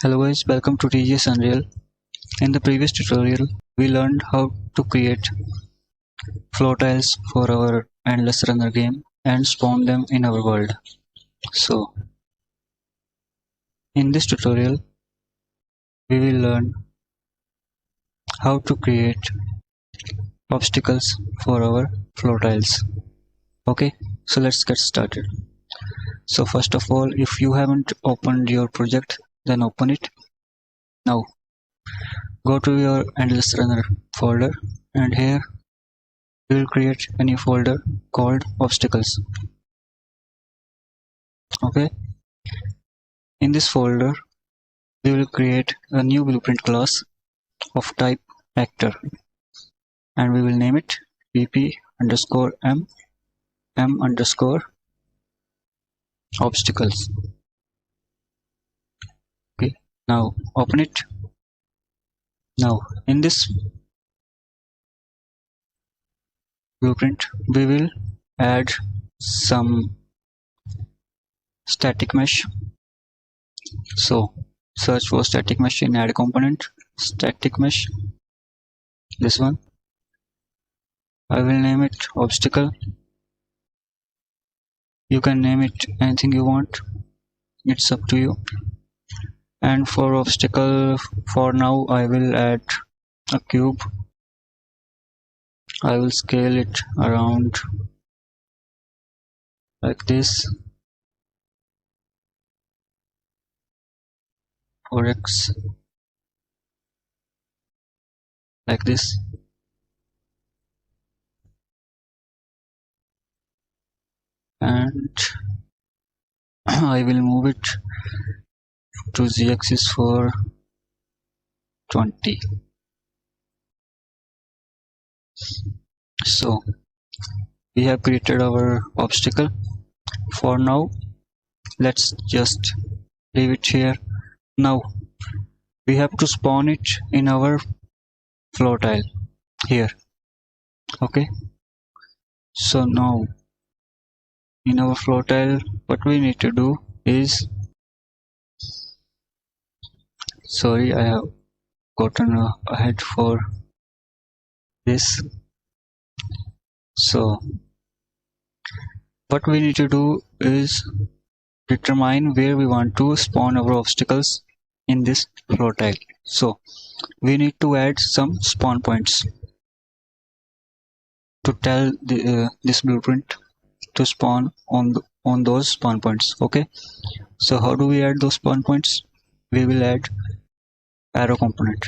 Hello guys, welcome to TGS Unreal. In the previous tutorial, we learned how to create flow tiles for our endless runner game and spawn them in our world. So, in this tutorial, we will learn how to create obstacles for our flow tiles. Okay, so let's get started. So first of all, if you haven't opened your project, then open it. Now, go to your endless runner folder and here we will create a new folder called obstacles. Okay, in this folder we will create a new blueprint class of type actor and we will name it pp_m_obstacles. Okay, now open it. Now in this blueprint we will add some static mesh. So search for static mesh in add component, static mesh, this one. I will name it obstacle. You can name it anything you want, it's up to you. And for obstacle, for now I will add a cube. I will scale it around like this, 4x, like this. And I will move it to z-axis for 20. So we have created our obstacle. For now, let's just leave it here. Now we have to spawn it in our floor tile here. Okay, so now in our floor tile what we need to do is, sorry, I have gotten ahead for this. So what we need to do is determine where we want to spawn our obstacles in this floor tile. So we need to add some spawn points to tell this blueprint to spawn on those spawn points. Okay, so how do we add those spawn points? We will add arrow component,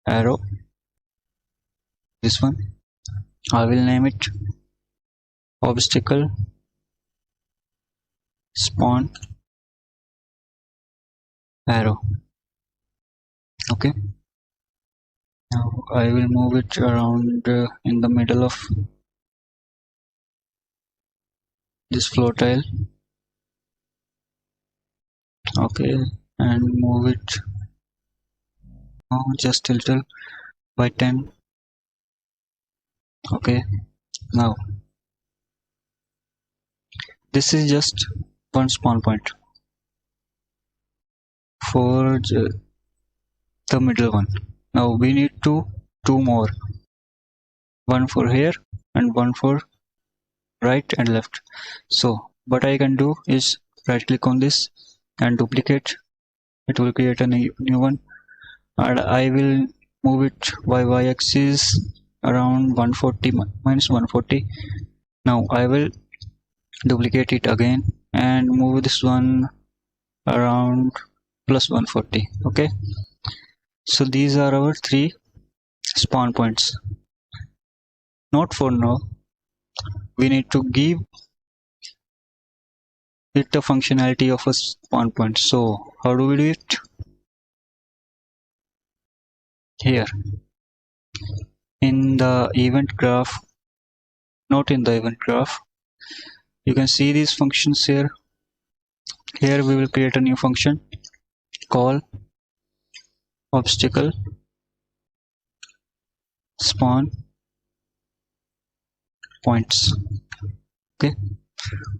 arrow, this one. I will name it obstacle spawn arrow. Okay, now I will move it around in the middle of this floor tile. Okay, and move it just a little by 10. Okay, now this is just one spawn point for the middle one. Now we need two more, one for here and one for right and left. So what I can do is right click on this and duplicate. It will create a new one and I will move it by y-axis around 140 minus 140. Now I will duplicate it again and move this one around plus 140. Okay, so these are our three spawn points. Not for now, we need to give it the functionality of a spawn point. So how do we do it? Here in the event graph, not in the event graph, you can see these functions here. Here we will create a new function, call obstacle spawn points. Okay,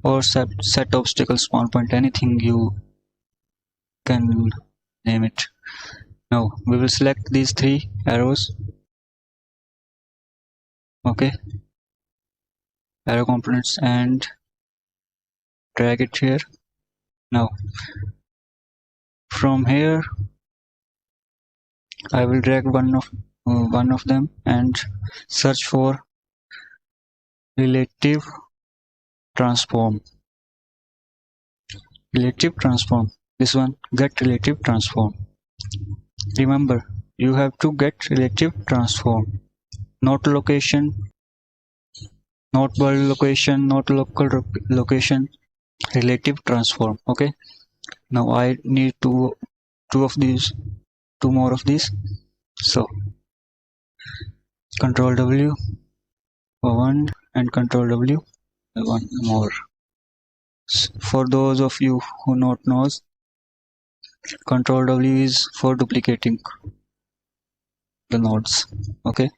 or set obstacle spawn point, anything you can name it. Now we will select these 3 arrows. Okay, arrow components, and drag it here. Now from here I will drag one of them and search for relative transform. This one, get relative transform. Remember, you have to get relative transform, not location, not world location, not local location, relative transform. Okay, now I need two more of these. So Control W for one and Control W for one more. For those of you who not knows, Control W is for duplicating the nodes. Okay,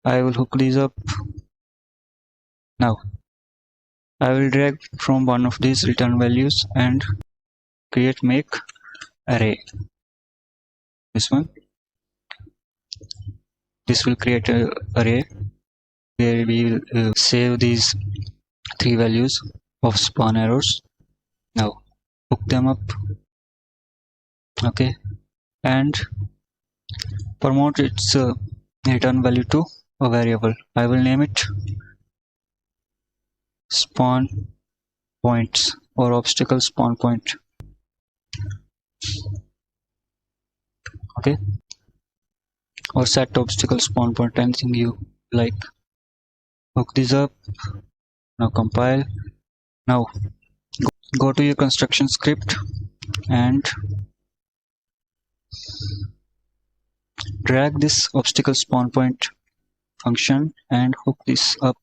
I will hook these up. Now I will drag from one of these return values and create make array. This one. This will create an array where we will save these 3 values of spawn arrows. Now hook them up. Okay, and promote its return value to a variable. I will name it spawn points or obstacle spawn point. Okay, or set obstacle spawn point, anything you like. Hook this up. Now compile. Now go to your construction script and drag this obstacle spawn point function and hook this up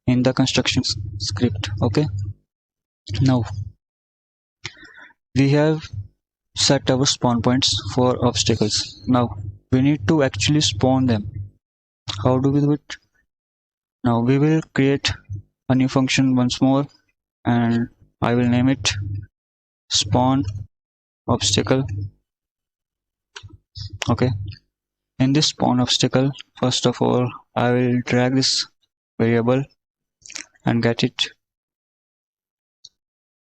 in the construction script. Okay, now we have set our spawn points for obstacles. Now we need to actually spawn them. How do we do it? Now we will create a new function once more, and I will name it spawn obstacle. Okay, in this spawn obstacle, first of all I will drag this variable and get it.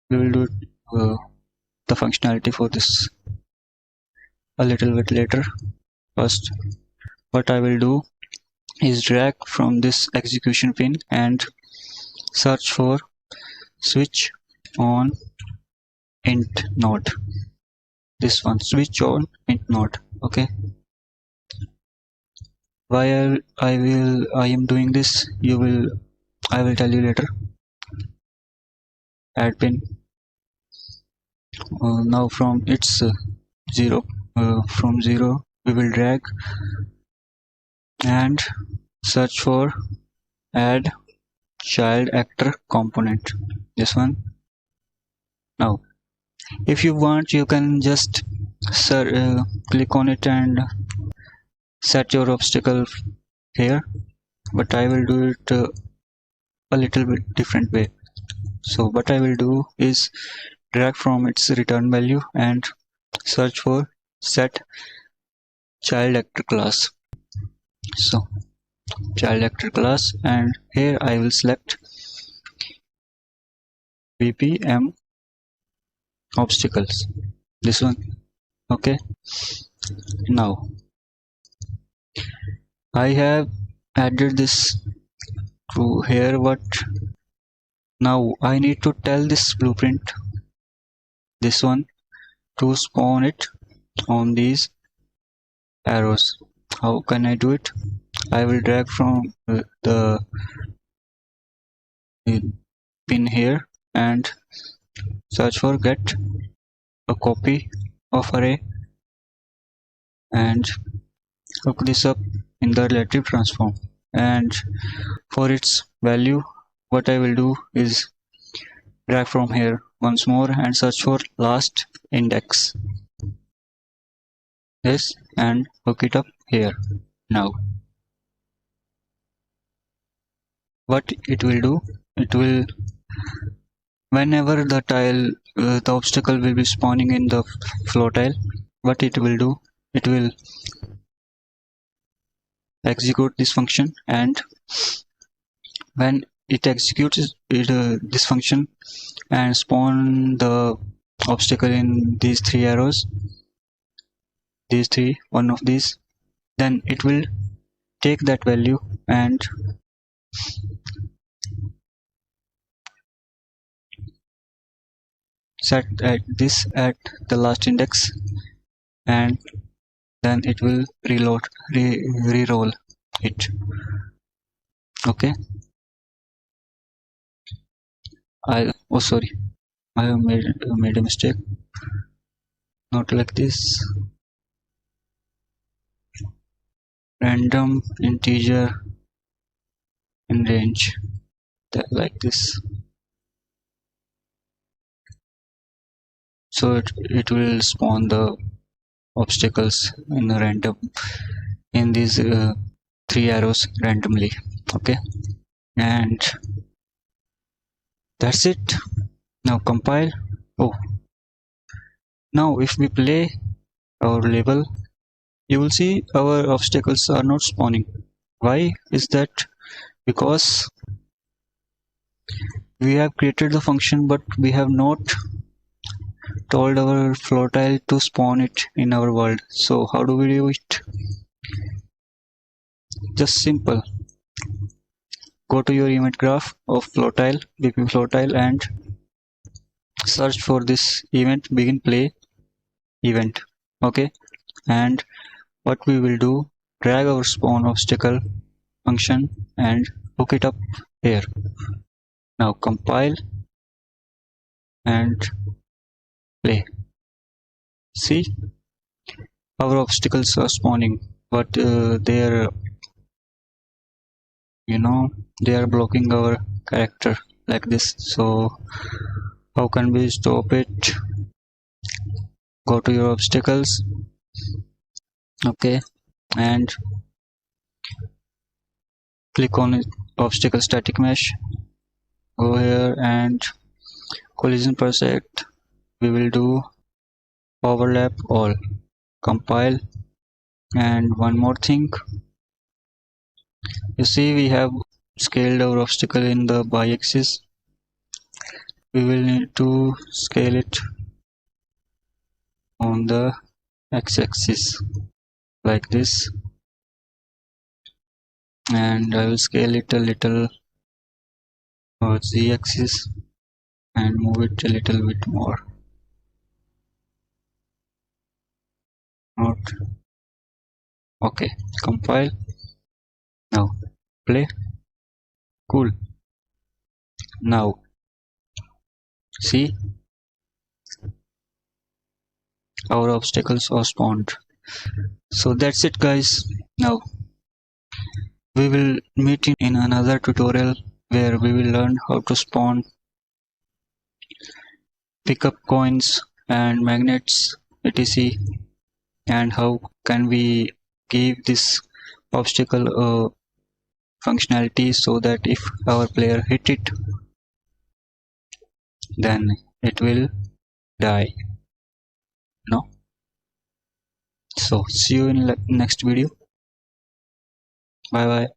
We will do the functionality for this a little bit later. First, what I will do is drag from this execution pin and search for switch on int node. This one, switch on int node. Okay, why I am doing this, I will tell you later. Add pin. Now from its 0 from 0 we will drag and search for add child actor component. This one. Now if you want, you can just click on it and set your obstacle here, but I will do it a little bit different way. So what I will do is drag from its return value and search for set child actor class. So child actor class, and here I will select VPM obstacles. This one. Okay, now I have added this to here. What now I need to tell this blueprint, this one, to spawn it on these arrows. How can I do it? I will drag from the pin here and search for get a copy of array and hook this up in the relative transform, and for its value what I will do is drag from here once more and search for last index. Yes, and hook it up here. Now what it will do, it will, whenever the tile the obstacle will be spawning in the floor tile, what it will do, it will execute this function, and when it executes this function and spawn the obstacle in these three arrows, one of these, then it will take that value and set this at the last index, and then it will re-roll it. Okay, sorry, I have made a mistake. Not like this. Random integer in range, like this. So it will spawn the obstacles in a random in these three arrows randomly. Okay, and that's it. Now compile. Oh, now if we play our level, you will see our obstacles are not spawning. Why is that? Because we have created the function, but we have not told our floatile to spawn it in our world. So how do we do it? Just simple. Go to your event graph of floatile, BP floatile, and search for this event, begin play event. Okay, and what we will do, drag our spawn obstacle function and hook it up here. Now compile and play. See, our obstacles are spawning, but they are, they are blocking our character like this. So how can we stop it? Go to your obstacles. Okay, and click on obstacle static mesh. Go here and collision project. We will do overlap all. Compile, and one more thing. You see, we have scaled our obstacle in the y-axis. We will need to scale it on the x-axis like this, and I will scale it a little on z-axis and move it a little bit more. Not okay. Compile. Now play. Cool. Now see, our obstacles are spawned. So that's it, guys. Now we will meet in another tutorial where we will learn how to spawn pickup coins and magnets, etc., and how can we give this obstacle a functionality so that if our player hit it, then it will die. No. So see you in next video. Bye bye.